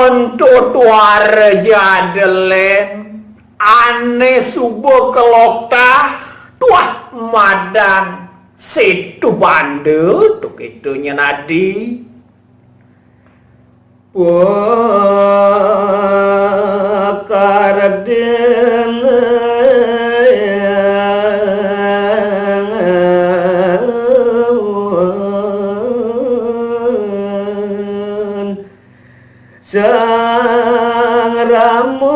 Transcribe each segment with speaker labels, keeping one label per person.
Speaker 1: Untuk tuar jadelen ane subuh kelokta tuah madang situ bandel tuh itunya nadi karden sang ramon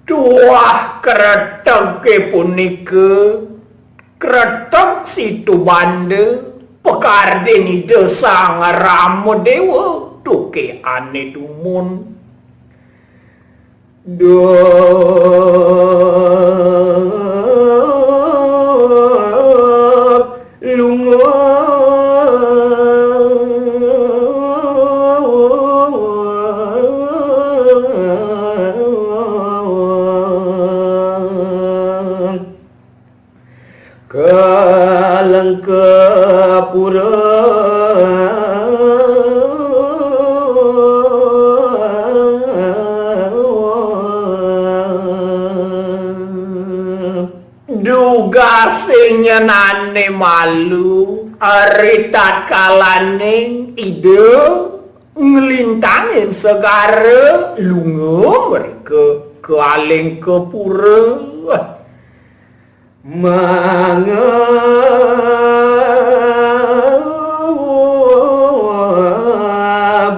Speaker 1: tuah keretek punika keretek situ bande pekarden ide sang ramo dewa tuke ane dumun lungo kalang kepura duga senyenane malu aritat kalaning ide ngelintangin segara lungo mereka ke aling ke pura manga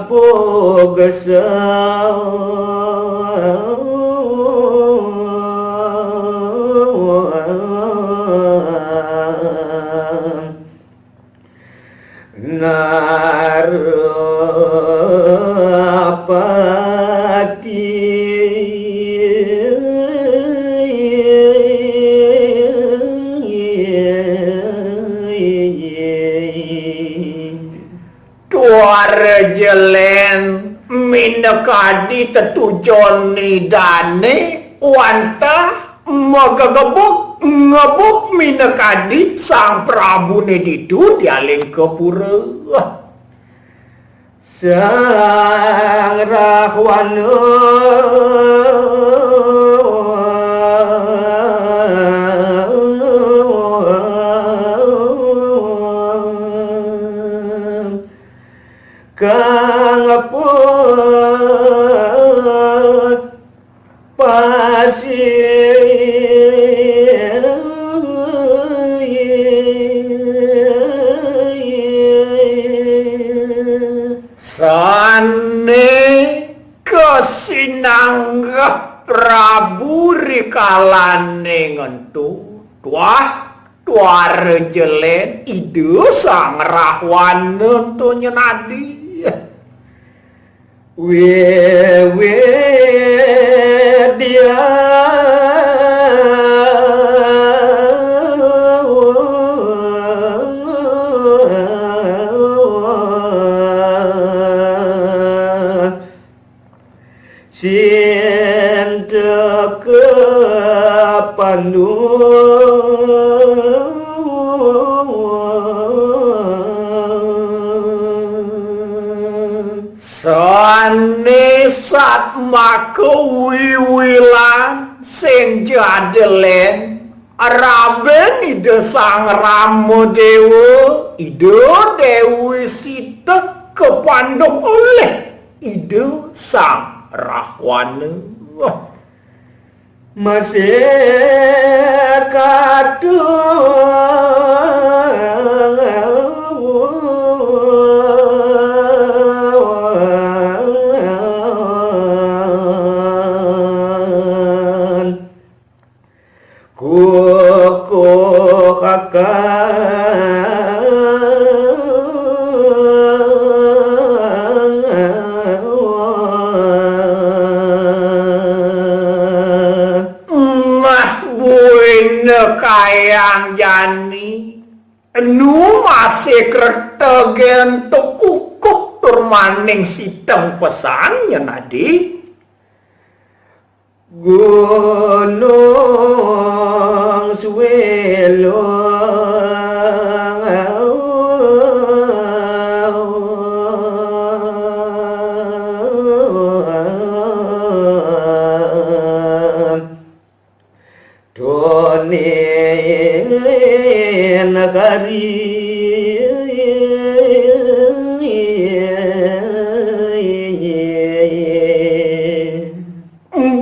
Speaker 1: bogasa narapati tuar jelen minakadi tetujon nidane wantah magagebuk ngebuk minakadi sang Prabu Nedidu dialing ke pura sang Rahwana kang pun pasir sane kesinanggah Prabu rikalane ngentu tuar jelen ide sang Rahwana to nyenadi we dia cinta ke pandu sane satma kewiwilan sing jadelen raben ide sang Rama Dewa ide Dewi Sita kepandung oleh ide sang Rahwana masih kadung Kang Jani nu masih kretegen kukuh tur maning siteng pesannya nadi gunung suwelo negari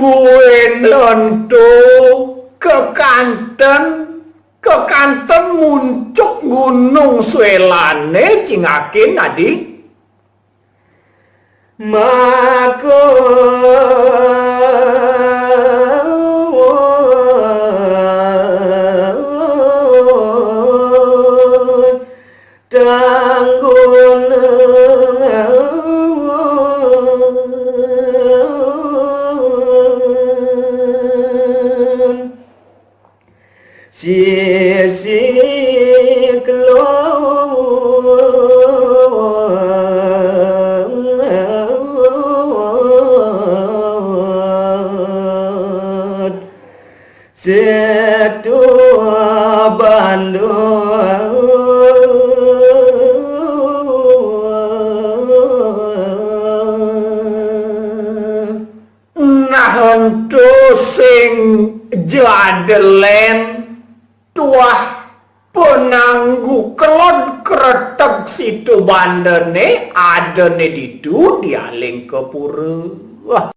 Speaker 1: buenonto kekanten muncuk gunung swelane cingakin nadi maka sisi kelot setua Bandung nah untuk sing jadelen tuah penanggu kelon kretek situ bandene adene ditu dialing ke pura. Wah.